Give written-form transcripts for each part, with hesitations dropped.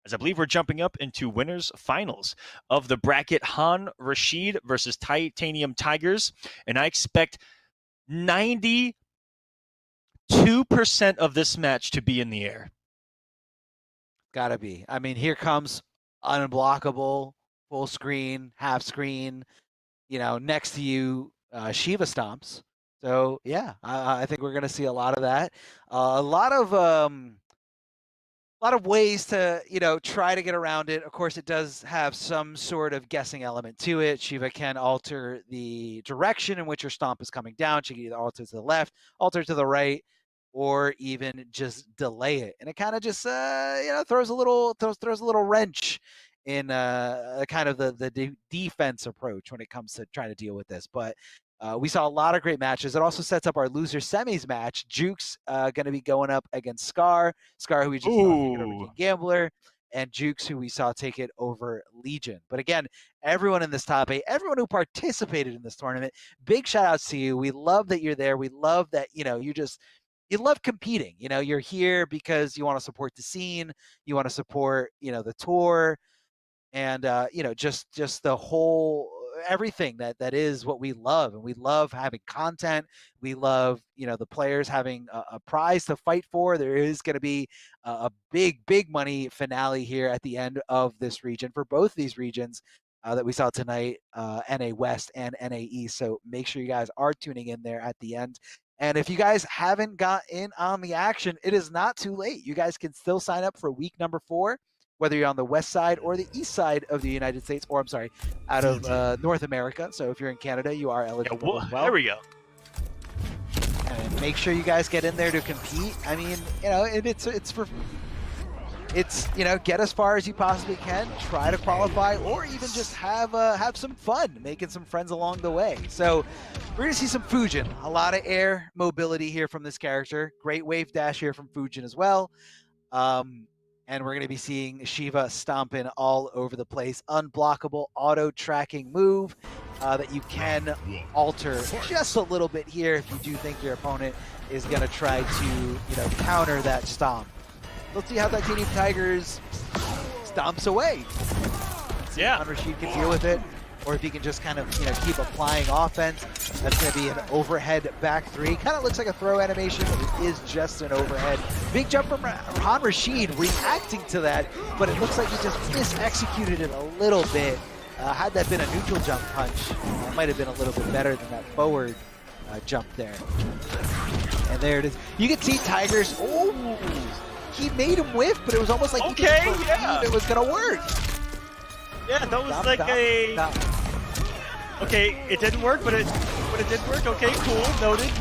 as I believe we're jumping up into winners finals of the bracket Han Rashid versus Titaniumtigerzz, and I expect 92% of this match to be in the air. Gotta be. I mean, here comes unblockable, full screen, half screen, next to you, Sheeva stomps. So yeah, I think we're gonna see a lot of that. A lot of ways to try to get around it. Of course, it does have some sort of guessing element to it. Sheeva can alter the direction in which her stomp is coming down. She can either alter to the left, alter to the right, or even just delay it, and it kind of just throws a little wrench in kind of the defense approach when it comes to trying to deal with this. But we saw a lot of great matches. It also sets up our loser semis match. Jukes going to be going up against Scar, who we just saw take it over King Gambler, and Jukes, who we saw take it over Legion. But again, everyone in this top 8, everyone who participated in this tournament, big shout outs to you. We love that you're there. We love that you love competing. You're here because you want to support the scene, you want to support the tour, and just the whole everything that is what we love. And we love having content. We love the players having a prize to fight for. There is going to be a big money finale here at the end of this region for both these regions that we saw tonight, NA West and NA East. So make sure you guys are tuning in there at the end. And if you guys haven't got in on the action, it is not too late. You guys can still sign up for week number 4, whether you're on the west side or the east side of the United States, or I'm sorry, out of North America. So if you're in Canada, you are eligible as well. There we go. And make sure you guys get in there to compete. I mean, it's get as far as you possibly can, try to qualify, or even just have some fun making some friends along the way. So we're gonna see some Fujin, a lot of air mobility here from this character. Great wave dash here from Fujin as well. And we're going to be seeing Sheeva stomping all over the place. Unblockable auto tracking move that you can alter just a little bit here if you do think your opponent is going to try to counter that stomp. Let's see how Titaniumtigerzz stomps away. Yeah, Rashid can deal with it, or if he can just kind of keep applying offense. That's going to be an overhead back 3. Kind of looks like a throw animation, but it is just an overhead. Big jump from Han Rashid reacting to that, but it looks like he just misexecuted it a little bit. Had that been a neutral jump punch, it might have been a little bit better than that forward jump there. And there it is. You can see Tigers. Oh, he made him whiff, but it was almost like he just believed it was going to work. Yeah, that was okay, it didn't work, but it did work. Okay, cool, noted.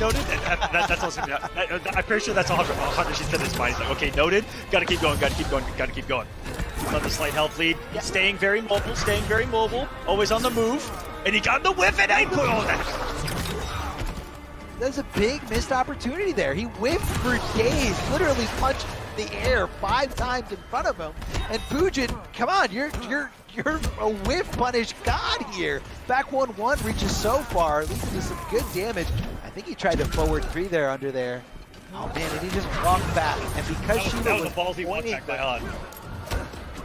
That's also, I'm pretty sure that's 100 she said his mind. He's like, okay, noted, gotta keep going. Another slight health lead, staying very mobile, always on the move, and he got the whiff and I put all that. There's a big missed opportunity there. He whiffed for days, literally punched the air 5 times in front of him. And Fujin, come on, you're a whiff punish god here. Back 1-1 reaches so far, leading to some good damage. I think he tried to forward 3 there under there. Oh man, and he just walked back. And because that was a ballsy one back by Han.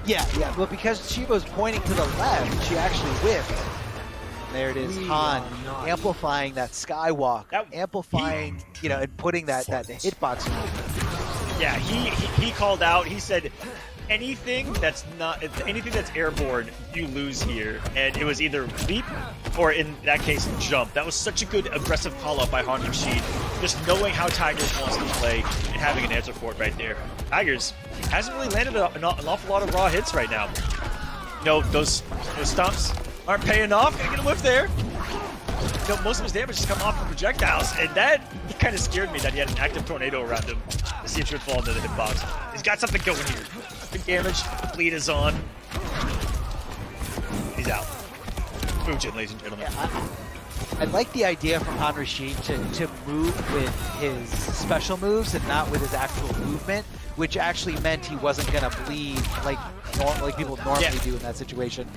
Yeah, but because Sheeva was pointing to the left, she actually whiffed. And there it is, Han amplifying that skywalk, amplifying, and putting that hitbox. Yeah, he called out. He said, anything that's airborne, you lose here. And it was either leap or, in that case, jump. That was such a good aggressive call-up by Han Rashid. Just knowing how Tigers wants to play and having an answer for it right there. Tigers hasn't really landed an awful lot of raw hits right now. Those stomps aren't paying off. Gonna get a whiff there. Most of his damage has come off from projectiles, and that kind of scared me that he had an active tornado around him. To see if he would fall into the hitbox. He's got something going here. Good damage. The bleed is on. He's out. Fujin, ladies and gentlemen. Yeah, I like the idea from Han Rashid to move with his special moves and not with his actual movement, which actually meant he wasn't gonna bleed like people normally do in that situation.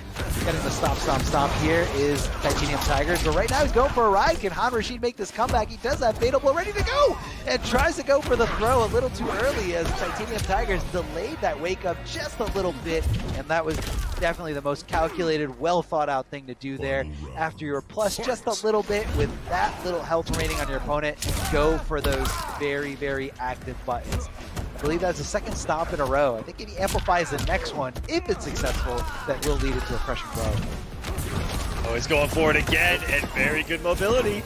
Getting the stop here is Titaniumtigerzz, but right now he's going for a ride. Can Rashid make this comeback? He does have Fatal Blow ready to go, and tries to go for the throw a little too early as Titaniumtigerzz delayed that wake up just a little bit, and that was definitely the most calculated, well thought out thing to do there. After you're plus just a little bit with that little health remaining on your opponent, go for those very, very active buttons. I believe that's the second stop in a row. I think if he amplifies the next one, if it's successful, that will lead it to a crushing blow. Oh, he's going for it again, and very good mobility.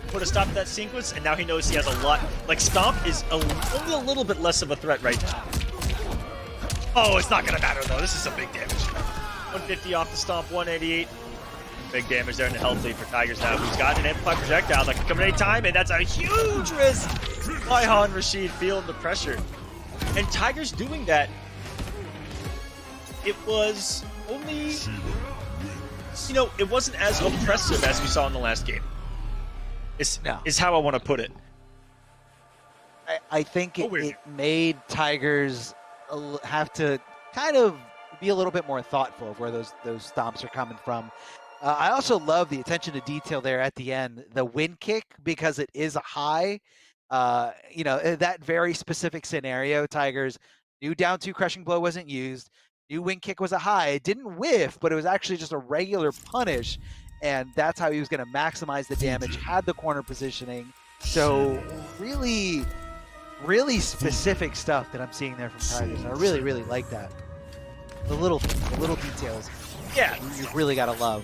Put a stop to that sequence, and now he knows he has a lot. Like, Stomp is only a little bit less of a threat right now. Oh, it's not going to matter, though. This is some big damage. 150 off the Stomp, 188. Big damage there in the health lead for Tigers now, who's got an amplified projectile that can come at any time, and that's a huge risk by Rashid, feeling the pressure. And Tigers doing that, it was only, you know, it wasn't as oppressive as we saw in the last game. Is how I want to put it. I think it made Tigers have to kind of be a little bit more thoughtful of where those stomps are coming from. I also love the attention to detail there at the end, the wind kick, because it is a high. You know, that very specific scenario, Tigers knew down 2 crushing blow wasn't used, knew wind kick was a high. It didn't whiff, but it was actually just a regular punish, and that's how he was going to maximize the damage, had the corner positioning. So really, really specific stuff that I'm seeing there from Tigers. I really, really like that. The little details. Yeah, you really got to love.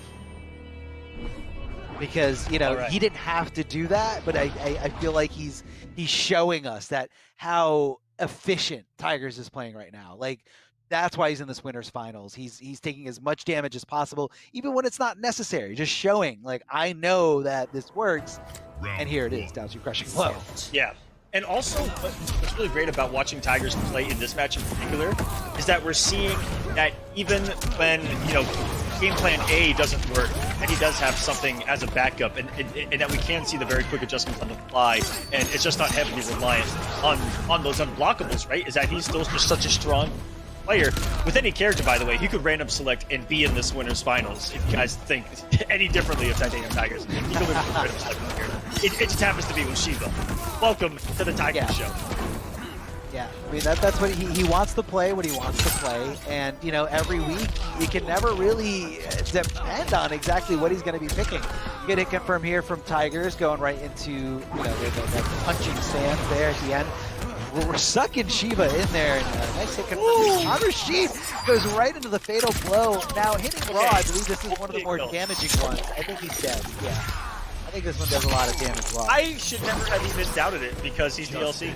Because, you know, he didn't have to do that, but I feel like he's showing us that how efficient Tigers is playing right now. Like, that's why he's in this winners finals. He's taking as much damage as possible, even when it's not necessary. Just showing, like, I know that this works, and here it is, down to crushing blow. Yeah. And also, what's really great about watching Tigers play in this match in particular is that we're seeing that even when, you know, game plan A doesn't work, and he does have something as a backup, and that we can see the very quick adjustments on the fly, and it's just not heavily reliant on those unblockables, right? Is that he's still just such a strong player. With any character, by the way, he could random select and be in this winners finals if you guys think any differently of Titaniumtigerzz. He could random select here. It just happens to be with Sheeva. Welcome to the Tigers show. Yeah, I mean, that's what he wants to play, what he wants to play, and, you know, every week we can never really depend on exactly what he's going to be picking. You get it confirmed here from Tigers, going right into, you know, the punching stance there at the end. We're sucking Sheeva in there, and nice hit confirmed. Rashid goes right into the fatal blow. Now hitting Raw, I believe this is one of the more damaging ones. I think he's dead, yeah. I think this one does a lot of damage raw. I should never have even doubted it because he's DLC.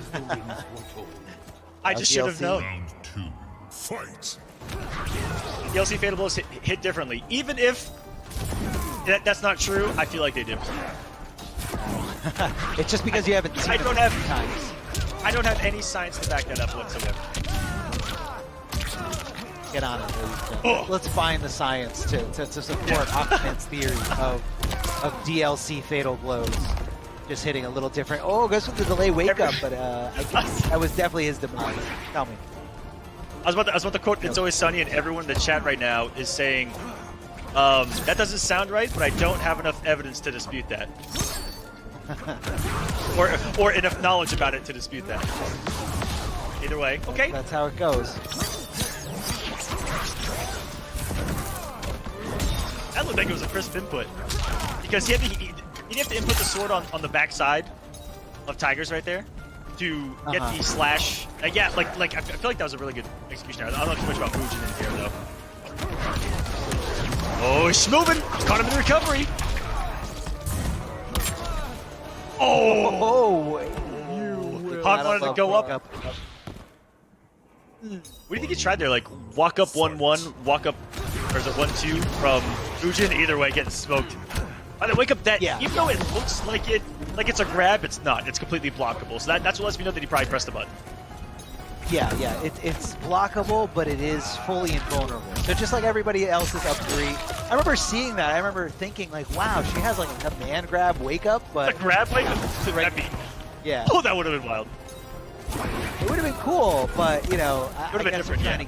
I just should have known. Round 2, fight. DLC fatal blows hit differently. Even if that's not true, I feel like they did. It's just because you haven't seen it times. I don't have any science to back that up whatsoever. Get on it. Oh. Let's find the science to support Aquaman's theory of DLC fatal blows. Just hitting a little different. Oh, goes with the delay wake up, but I guess that was definitely his demise. Tell me. I was about to quote It's Always Sunny, and everyone in the chat right now is saying, that doesn't sound right, but I don't have enough evidence to dispute that. or enough knowledge about it to dispute that. Either way, okay. That's how it goes. That looked like it was a crisp input. Because he'd have to input the sword on the back side of Tigers right there to get the slash. Yeah, like I feel like that was a really good execution. I don't know too much about Fujin in here, though. Oh, he's moving! Caught him in the recovery! Oh! Hawk wanted to go up. What do you think he tried there? Like, walk up 1-1, walk up, or is it 1-2 from Fujin? Either way, getting smoked. By the way, wake up that, even though it looks like it's a grab, it's not. It's completely blockable. So that's what lets me know that he probably pressed the button. Yeah, it's blockable, but it is fully invulnerable. So just like everybody else is up 3. I remember seeing that. I remember thinking, like, wow, she has like a man grab wake up, but a grab wake up? Yeah. Oh, that would have been wild. It would have been cool, but you know, Would have been different, yeah.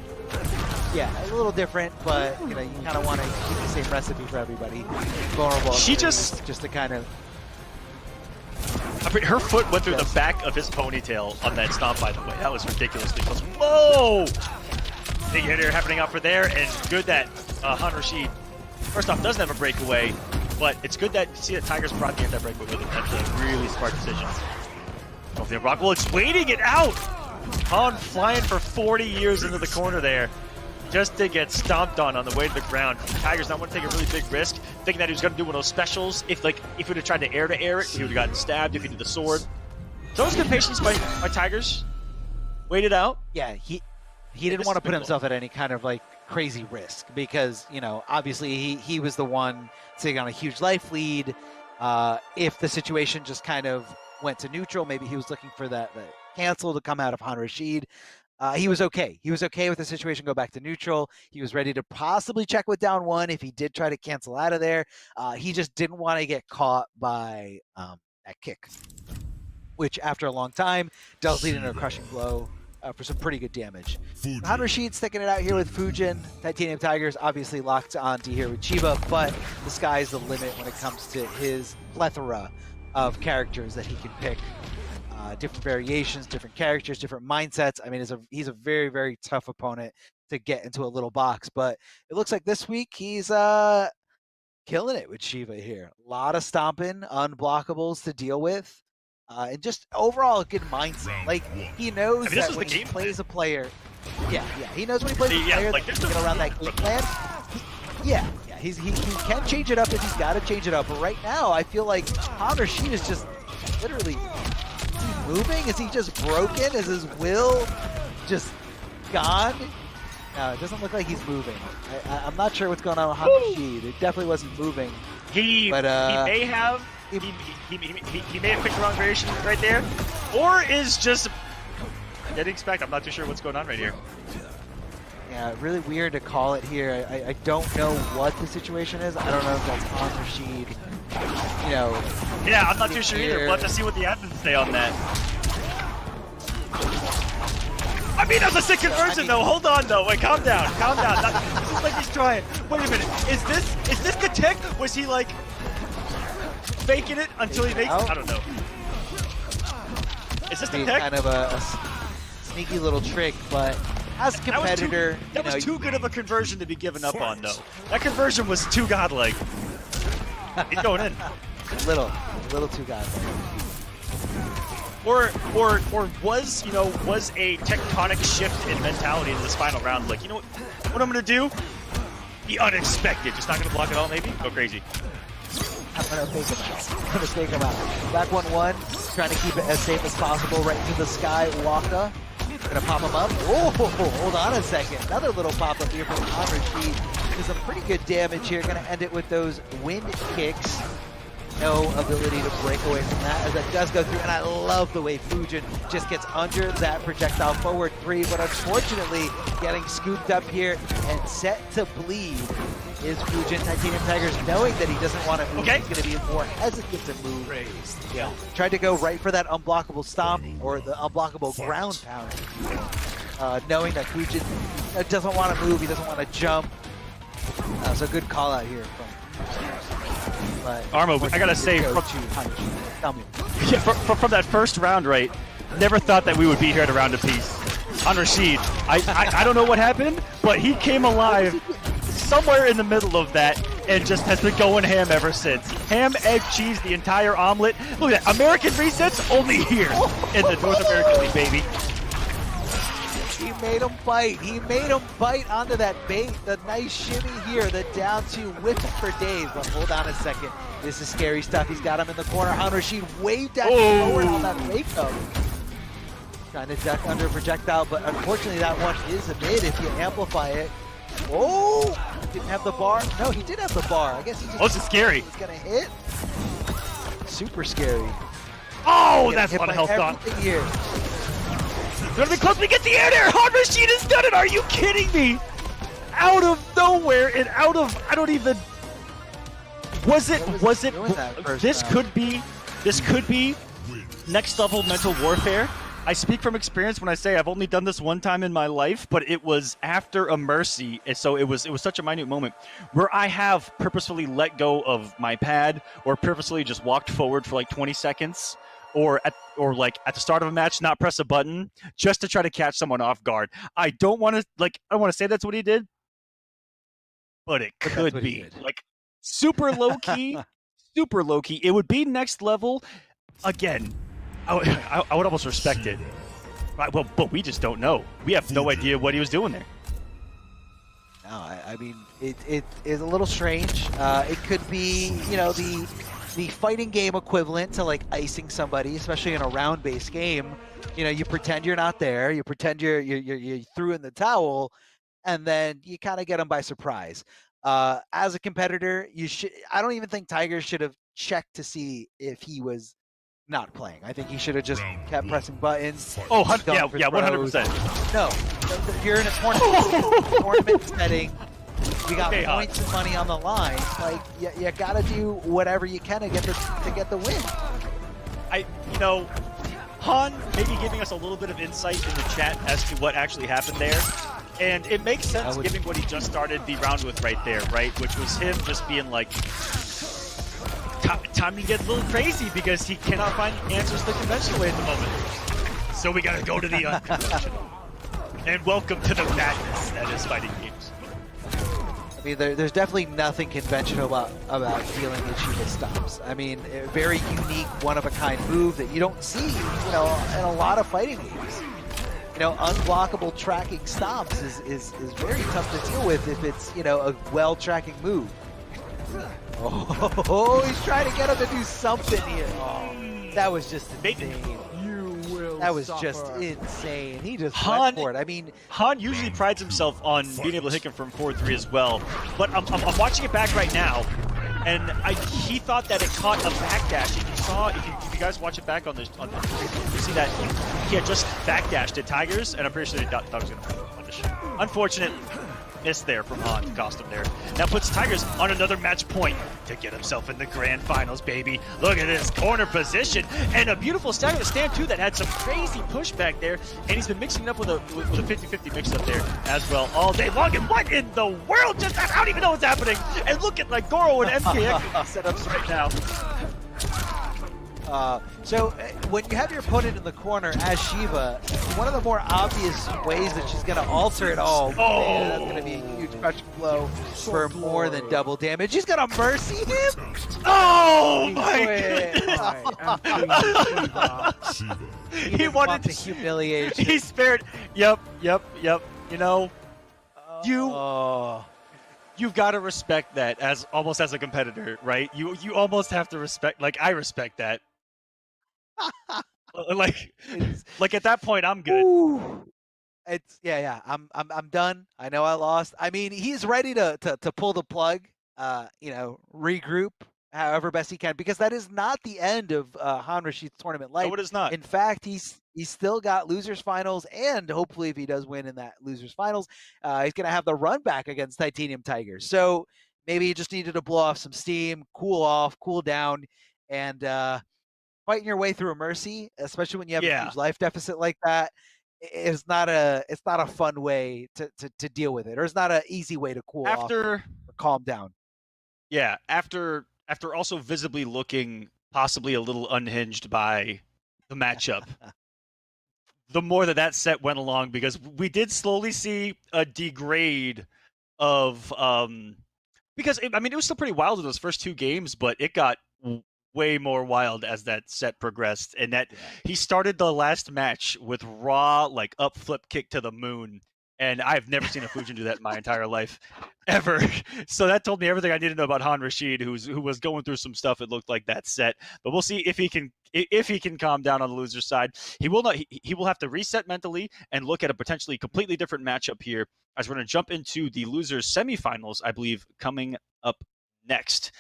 Yeah, a little different, but you know, you kind of want to keep the same recipe for everybody. Vulnerable. She just to kind of. I mean, her foot went through the back of his ponytail on that stomp, by the way. That was ridiculously close. Whoa! Big hitter happening out for there, and good that Rashid, first off, doesn't have a breakaway, but it's good that you see that Tigers brought the anti-breakaway with him. That's a really smart decision. Hopefully, Rockwell, it's waiting it out! Han flying for 40 years into the corner there, just to get stomped on the way to the ground. Tigers not want to take a really big risk, thinking that he was going to do one of those specials. If he would have tried to air it, he would have gotten stabbed if he did the sword. So it was good patience by Tigers. Waited out. Yeah, he didn't want to put himself at any kind of like crazy risk because, you know, obviously he was the one sitting on a huge life lead. If the situation just kind of went to neutral, maybe he was looking for that cancel to come out of Rashid. He was okay. He was okay with the situation go back to neutral. He was ready to possibly check with down one if he did try to cancel out of there. He just didn't want to get caught by that kick, which after a long time does lead into a crushing blow for some pretty good damage. Rashid sticking it out here with Fujin. Titaniumtigerzz obviously locked on to here with Sheeva, but the sky's the limit when it comes to his plethora of characters that he can pick. Different variations, different characters, different mindsets. I mean, he's a very, very tough opponent to get into a little box, but it looks like this week he's killing it with Sheeva here. A lot of stomping, unblockables to deal with, and just overall a good mindset. Like, he knows that when he plays a player, he knows when he plays a player that can get around that game plan. He can change it up if he's got to change it up. But right now, I feel like Rashid is just literally moving. Is he just broken? Is his will just gone? No, it doesn't look like he's moving. I'm not sure what's going on with Rashid. It definitely wasn't moving. He may have he may have picked the wrong variation right there, or is just getting expect. I'm not too sure what's going on right here. Yeah, really weird to call it here. I don't know what the situation is. I don't know if that's on Rashid. You know. Yeah, I'm not too sure either. We'll have to see what the admins say on that. I mean, that's a sick conversion though. Hold on though. Wait, calm down. Calm down. This is like he's trying. Wait a minute. Is this the tick? Was he like faking it until he makes it? I don't know. Is this the tick? Kind of a sneaky little trick, but as a competitor, that was too good of a conversion to be given up on though. That conversion was too godlike. He's going in. A little too godlike. Or was a tectonic shift in mentality in this final round? Like, you know what I'm gonna do? The unexpected. Just not gonna block it all, maybe? Go crazy. I'm gonna fake him out. Back 1-1, trying to keep it as safe as possible right into the sky. Waka. Gonna pop him up. Oh, hold on a second. Another little pop up here from Rashid. Does some pretty good damage here. Gonna end it with those wind kicks. No ability to break away from that as that does go through, and I love the way Fujin just gets under that projectile forward 3, but unfortunately getting scooped up here and set to bleed is Fujin. Titaniumtigerzz, knowing that he doesn't want to move, he's going to be more hesitant to move. Yeah. Tried to go right for that unblockable stomp or the unblockable ground pound, knowing that Fujin doesn't want to move, he doesn't want to jump. So good call out here from Armo, I gotta say, from that first round, right? Never thought that we would be here at a round apiece. On Rashid, I don't know what happened, but he came alive somewhere in the middle of that and just has been going ham ever since. Ham, egg, cheese, the entire omelet. Look at that, American resets only here in the North American League, baby. He made him bite. He made him bite onto that bait. The nice shimmy here. The down two whipped for days. But hold on a second. This is scary stuff. He's got him in the corner. Rashid waved that forward on that wake up. Trying to duck under a projectile, but unfortunately that one is a mid if you amplify it. Oh! Didn't have the bar. No, he did have the bar. I guess he just... Oh, this is scary. He's gonna hit. Super scary. Oh, that's a lot of health gone. Here. Gonna be close. We get the air there. Rashid has done it. Are you kidding me? Out of nowhere and out of I don't even. Was it? This could be next level mental warfare. I speak from experience when I say I've only done this one time in my life, but it was after a mercy, and so it was such a minute moment where I have purposefully let go of my pad or purposefully just walked forward for like 20 seconds or like at the start of a match not press a button just to try to catch someone off guard. I don't want to say that's what he did, but it could be like super low key, super low key. It would be next level. Again, I would almost respect it. Right, well, but we just don't know. We have no idea what he was doing there. No, I mean, it is a little strange. It could be, you know, the fighting game equivalent to like icing somebody, especially in a round-based game. You know, you pretend you're not there, you pretend you threw in the towel, and then you kind of get them by surprise. As a competitor, I don't even think Tiger should have checked to see if he was not playing. I think he should have just kept pressing buttons. Oh, yeah, 100%. No, you're in a tournament setting. You got points and money on the line. Like, you gotta do whatever you can to get the win. You know, Han maybe giving us a little bit of insight in the chat as to what actually happened there. And it makes sense given what he just started the round with right there, right? Which was him just being like, time to get a little crazy because he cannot find answers the conventional way at the moment. So we gotta go to the unconventional. And welcome to the madness that is fighting games. I mean, there's definitely nothing conventional about dealing with Sheeva stops. I mean, a very unique, one-of-a-kind move that you don't see, you know, in a lot of fighting games. You know, unblockable tracking stops is very tough to deal with if it's, you know, a well-tracking move. Oh, he's trying to get him to do something here. Oh, that was just insane. That was just insane. He just went for it. I mean, Han usually prides himself on being able to hit him from 4-3 as well. But I'm watching it back right now, and he thought that it caught a backdash. If you saw, if you guys watch it back on the you see that he had just backdashed at Tigers, and I'm pretty sure he thought he was going to punish. Unfortunate miss there from Han, cost him there. Now puts Tigers on another match point to get himself in the grand finals, baby. Look at this corner position and a beautiful stagger stand too that had some crazy pushback there, and he's been mixing it up with a 50-50 mix up there as well all day long. And what in the world just happened? I don't even know what's happening. And look at like Goro and MK11 setups right now. So when you have your opponent in the corner as Sheeva, one of the more obvious ways that she's going to alter it all, man, that's going to be a huge crushing blow for more than double damage. She's going to mercy him? Oh my goodness! He wanted to humiliation. He spared. Yep. You know, you've got to respect that as almost as a competitor, right? You almost have to respect. Like I respect that. like at that point, I'm good. Ooh. It's yeah. I'm done. I know I lost. I mean, he's ready to pull the plug. You know, regroup however best he can, because that is not the end of Han Rashid's tournament life. No, it is not. In fact, he's still got losers finals, and hopefully, if he does win in that losers finals, he's gonna have the run back against Titaniumtigerzz. So maybe he just needed to blow off some steam, cool off, cool down, and fighting your way through a mercy, especially when you have a huge life deficit like that, it's not a fun way to deal with it, or it's not an easy way to cool off or calm down. Yeah, after also visibly looking possibly a little unhinged by the matchup. The more that set went along, because we did slowly see a degrade of because it was still pretty wild in those first two games, but it got way more wild as that set progressed, and that he started the last match with raw like up flip kick to the moon, and I've never seen a Fujin do that in my entire life ever. So that told me everything I needed to know about Han Rashid, who was going through some stuff. It looked like that set, but we'll see if he can calm down on the loser side. He will not. He will have to reset mentally and look at a potentially completely different matchup here, as we're going to jump into the losers semifinals, I believe, coming up next.